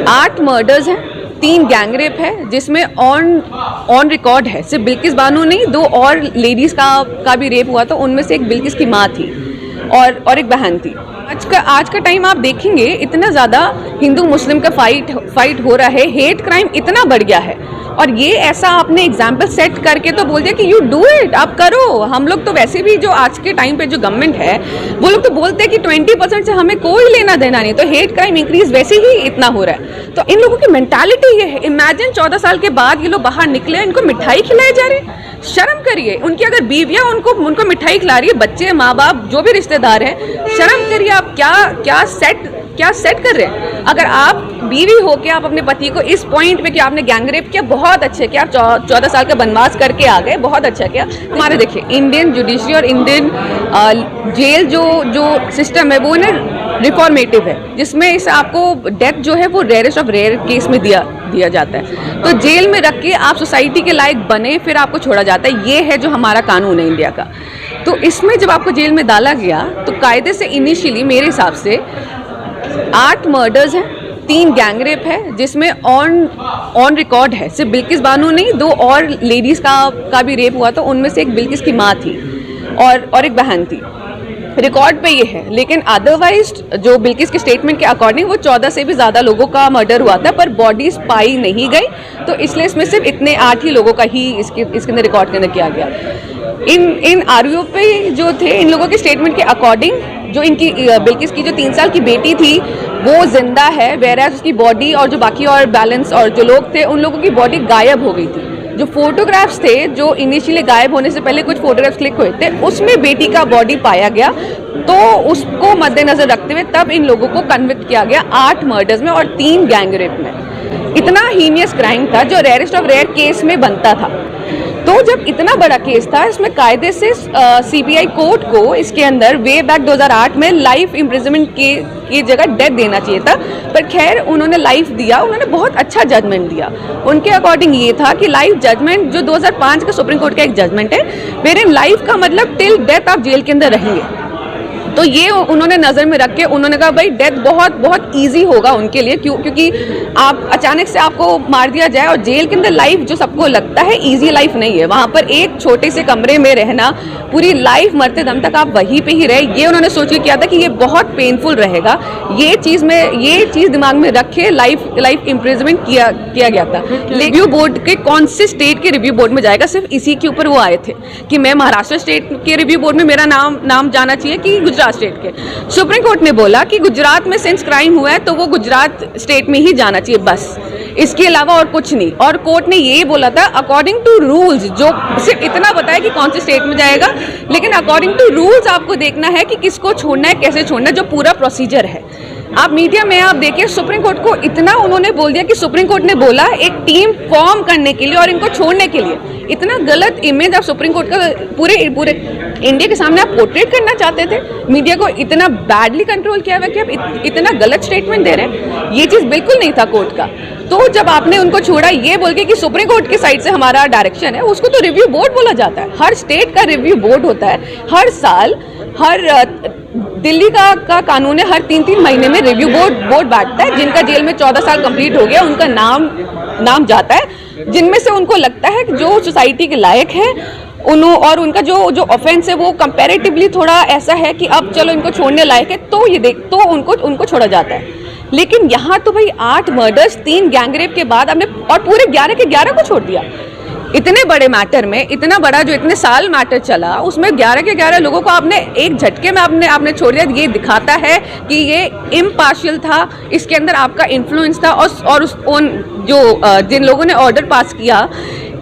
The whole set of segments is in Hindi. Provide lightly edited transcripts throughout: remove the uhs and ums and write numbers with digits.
8 मर्डर्स हैं, 3 गैंग रेप है, जिसमें ऑन रिकॉर्ड है। सिर्फ बिल्किस बानो नहीं, 2 और लेडीज़ का भी रेप हुआ था। उनमें से एक बिल्किस की माँ थी और एक बहन थी। आज का टाइम आप देखेंगे, इतना ज़्यादा हिंदू मुस्लिम का फाइट हो रहा है, हेट क्राइम इतना बढ़ गया है। और ये ऐसा आपने एग्जाम्पल सेट करके तो बोल दिया कि यू डू इट, आप करो। हम लोग तो वैसे भी जो आज के टाइम पे जो गवर्नमेंट है, वो लोग तो बोलते हैं कि 20% से हमें कोई लेना देना नहीं, तो हेट क्राइम इंक्रीज वैसे ही इतना हो रहा है। तो इन लोगों की मेंटालिटी ये है। इमेजिन 14 साल के बाद ये लोग बाहर निकले, इनको मिठाई खिलाए जा रहे हैं। शर्म करिए। उनकी अगर बीवियां उनको मिठाई खिला रही है, बच्चे, माँ बाप, जो भी रिश्तेदार हैं, शर्म करिए। आप क्या सेट कर रहे हैं? अगर आप बीवी हो के आप अपने पति को इस पॉइंट पे कि आपने गैंग रेप किया, बहुत अच्छे किया, आप 14 साल का बनवास करके आ गए, बहुत अच्छा किया। हमारे देखिए इंडियन जुडिशरी और इंडियन जेल जो सिस्टम है वो ना रिफॉर्मेटिव है, जिसमें इस आपको डेथ जो है वो रेयरेस्ट ऑफ रेयर केस में दिया जाता है। तो जेल में रख के आप सोसाइटी के लायक बने, फिर आपको छोड़ा जाता है। ये है जो हमारा कानून है इंडिया का। तो इसमें जब आपको जेल में डाला गया, तो कायदे से इनिशियली मेरे हिसाब से 8 मर्डर्स हैं, 3 गैंग रेप है, जिसमें ऑन रिकॉर्ड है। सिर्फ बिल्किस बानो नहीं, 2 और लेडीज़ का भी रेप हुआ था। उनमें से एक बिल्किस की माँ थी और एक बहन थी। रिकॉर्ड पे ये है। लेकिन अदरवाइज जो बिल्किस के स्टेटमेंट के अकॉर्डिंग वो 14 से भी ज़्यादा लोगों का मर्डर हुआ था, पर बॉडीज पाई नहीं गई। तो इसलिए इसमें सिर्फ इतने 8 ही लोगों का ही इसके अंदर रिकॉर्ड के अंदर किया गया। इन आरओ पे जो थे, इन लोगों के स्टेटमेंट के अकॉर्डिंग जो इनकी बिल्किस की जो 3 साल की बेटी थी वो जिंदा है, वेराज उसकी बॉडी और जो बाकी और बैलेंस और जो लोग थे उन लोगों की बॉडी गायब हो गई थी। जो फोटोग्राफ्स थे, जो इनिशियली गायब होने से पहले कुछ फोटोग्राफ्स क्लिक हुए थे, उसमें बेटी का बॉडी पाया गया। तो उसको मद्देनजर रखते हुए तब इन लोगों को कन्विक्ट किया गया 8 मर्डर्स में और 3 गैंग रेप में। इतना हीनियस क्राइम था जो रेयरेस्ट ऑफ रेयर केस में बनता था। तो जब इतना बड़ा केस था, इसमें कायदे से सीबीआई कोर्ट को इसके अंदर वे बैक 2008 में लाइफ इम्प्रिजनमेंट की जगह डेथ देना चाहिए था। पर खैर उन्होंने लाइफ दिया, उन्होंने बहुत अच्छा जजमेंट दिया। उनके अकॉर्डिंग ये था कि लाइफ जजमेंट जो 2005 का सुप्रीम कोर्ट का एक जजमेंट है, वेर इन लाइफ का मतलब टिल डेथ आप जेल के अंदर रहेंगे। तो ये उन्होंने नज़र में रख के उन्होंने कहा भाई डेथ बहुत ईजी होगा उनके लिए, क्योंकि आप अचानक से आपको मार दिया जाए। और जेल के अंदर लाइफ जो सबको लगता है ईजी लाइफ नहीं है, वहाँ पर एक छोटे से कमरे में रहना, पूरी लाइफ मरते दम तक आप वहीं पे ही रहे, ये उन्होंने सोच के किया था कि ये बहुत पेनफुल रहेगा। ये चीज़ दिमाग में रखे लाइफ इम्प्रिजनमेंट किया गया था। रिव्यू बोर्ड के कौन से स्टेट के रिव्यू बोर्ड में जाएगा, सिर्फ इसी के ऊपर वो आए थे कि मैं महाराष्ट्र स्टेट के रिव्यू बोर्ड में मेरा नाम जाना चाहिए कि गुजरात स्टेट के। सुप्रीम कोर्ट ने बोला कि गुजरात में सिंस क्राइम हुआ है तो वो गुजरात स्टेट में ही जाना चाहिए, बस, इसके अलावा और कुछ नहीं। और कोर्ट ने ये बोला था अकॉर्डिंग टू रूल्स, जो सिर्फ इतना बताया कि कौन से स्टेट में जाएगा, लेकिन अकॉर्डिंग टू रूल्स आपको देखना है कि किसको छोड़ना है, कैसे छोड़ना है, जो पूरा प्रोसीजर है। आप मीडिया में आप देखिए, सुप्रीम कोर्ट को इतना उन्होंने बोल दिया कि सुप्रीम कोर्ट ने बोला एक टीम फॉर्म करने के लिए और इनको छोड़ने के लिए। इतना गलत इमेज आप सुप्रीम कोर्ट का पूरे इंडिया के सामने आप पोर्ट्रेट करना चाहते थे। मीडिया को इतना बैडली कंट्रोल किया हुआ कि आप इतना गलत स्टेटमेंट दे रहे हैं, ये चीज़ बिल्कुल नहीं था कोर्ट का। तो जब आपने उनको छोड़ा ये बोल के कि सुप्रीम कोर्ट की साइड से हमारा डायरेक्शन है, उसको तो रिव्यू बोर्ड बोला जाता है। हर स्टेट का रिव्यू बोर्ड होता है, हर साल दिल्ली का कानून है, हर 3-3 महीने में रिव्यू बोर्ड बैठता है। जिनका जेल में 14 साल कंप्लीट हो गया उनका नाम जाता है, जिनमें से उनको लगता है कि जो सोसाइटी के लायक है और उनका जो ऑफेंस है वो कंपैरेटिवली थोड़ा ऐसा है कि अब चलो इनको छोड़ने लायक है, तो उनको छोड़ा जाता है। लेकिन यहाँ तो भाई 8 मर्डर्स, 3 गैंग रेप के बाद आपने और पूरे 11 के 11 को छोड़ दिया। इतने बड़े मैटर में, इतना बड़ा जो इतने साल मैटर चला, उसमें 11 के 11 लोगों को आपने एक झटके में आपने छोड़ दिया। ये दिखाता है कि ये इम्पार्शियल था, इसके अंदर आपका इन्फ्लुएंस था। और जिन लोगों ने ऑर्डर पास किया,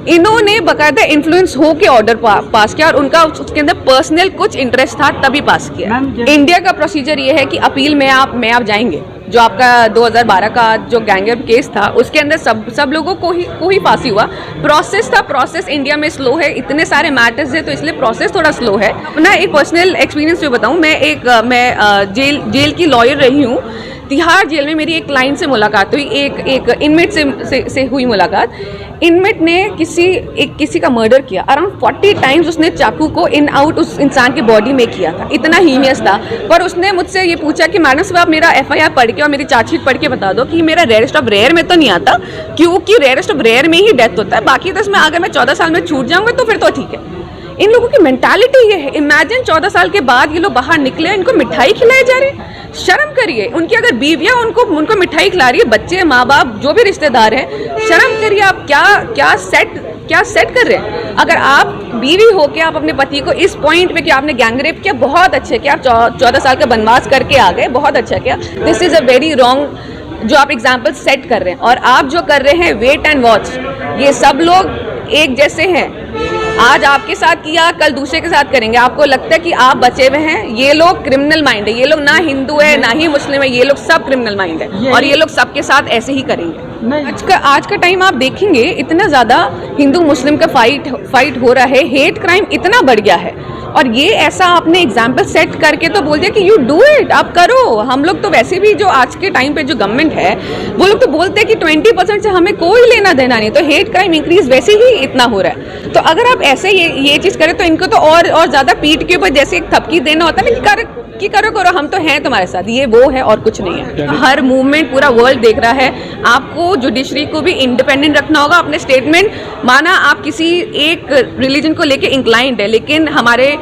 इन्होंने बकायदा इन्फ्लुएंस हो के ऑर्डर पास किया और उनका उसके अंदर पर्सनल कुछ इंटरेस्ट था तभी पास किया। इंडिया का प्रोसीजर ये है कि अपील में आप जाएंगे। जो आपका 2012 का जो गैंगरेप केस था, उसके अंदर सब लोगों को ही फांसी हुआ। प्रोसेस इंडिया में स्लो है, इतने सारे मैटर्स है तो इसलिए प्रोसेस थोड़ा स्लो है। अपना एक पर्सनल एक्सपीरियंस जो बताऊं, मैं जेल की लॉयर रही हूँ। तिहाड़ जेल में मेरी एक क्लाइंट से मुलाकात हुई, एक इनमेट से हुई मुलाकात। इनमेट ने किसी का मर्डर किया, अराउंड 40 टाइम्स उसने चाकू को इन आउट उस इंसान के बॉडी में किया था, इतना हीनियस था। पर उसने मुझसे ये पूछा कि मैडम साहब आप मेरा FIR पढ़ के और मेरी चार्जशीट पढ़ के बता दो कि मेरा रेयरेस्ट ऑफ रेयर में तो नहीं आता, क्योंकि रेयरेस्ट ऑफ रेयर में ही डेथ होता है, बाकी 10 में अगर मैं 14 साल में छूट जाऊंगा तो फिर तो ठीक है। इन लोगों की मेंटालिटी ये है। इमेजिन 14 साल के बाद ये लोग बाहर निकले, इनको मिठाई खिलाई जा रही है। शर्म करिए। उनकी अगर बीवियां उनको मिठाई खिला रही है, बच्चे, माँ बाप, जो भी रिश्तेदार हैं, शर्म करिए। आप क्या सेट कर रहे हैं? अगर आप बीवी हो के आप अपने पति को इस पॉइंट पे कि आपने गैंगरेप किया, बहुत अच्छे किया, आप 14 साल का वनवास करके आ गए, बहुत अच्छा किया। This is a very wrong जो आप एग्जाम्पल सेट कर रहे हैं। और आप जो कर रहे हैं वेट एंड वॉच, ये सब लोग एक जैसे हैं। आज आपके साथ किया, कल दूसरे के साथ करेंगे। आपको लगता है कि आप बचे हुए हैं, ये लोग क्रिमिनल माइंड है। ये लोग ना हिंदू है ना ही मुस्लिम है, ये लोग सब क्रिमिनल माइंड है और ये लोग सबके साथ ऐसे ही करेंगे। आज का टाइम आप देखेंगे, इतना ज़्यादा हिंदू मुस्लिम का फाइट हो रहा है, हेट क्राइम इतना बढ़ गया है। और ये ऐसा आपने एग्जाम्पल सेट करके तो बोल दिया कि यू डू इट, आप करो। हम लोग तो वैसे भी जो आज के टाइम पे जो गवर्नमेंट है, वो लोग तो बोलते हैं कि 20% से हमें कोई लेना देना नहीं, तो हेट क्राइम इंक्रीज वैसे ही इतना हो रहा है। तो अगर आप ऐसे ये चीज़ करें तो इनको तो और ज़्यादा पीठ के ऊपर जैसे एक थपकी देना होता है ना कि करो हम तो हैं तुम्हारे साथ, ये वो है और कुछ नहीं है। हर मूवमेंट पूरा वर्ल्ड देख रहा है। आपको जुडिशरी को भी इंडिपेंडेंट रखना होगा। अपने स्टेटमेंट माना आप किसी एक रिलीजन को लेके इंक्लाइंड है, लेकिन हमारे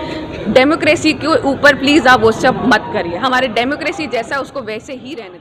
डेमोक्रेसी के ऊपर प्लीज़ आप वो सब मत करिए। हमारे डेमोक्रेसी जैसा उसको वैसे ही रहने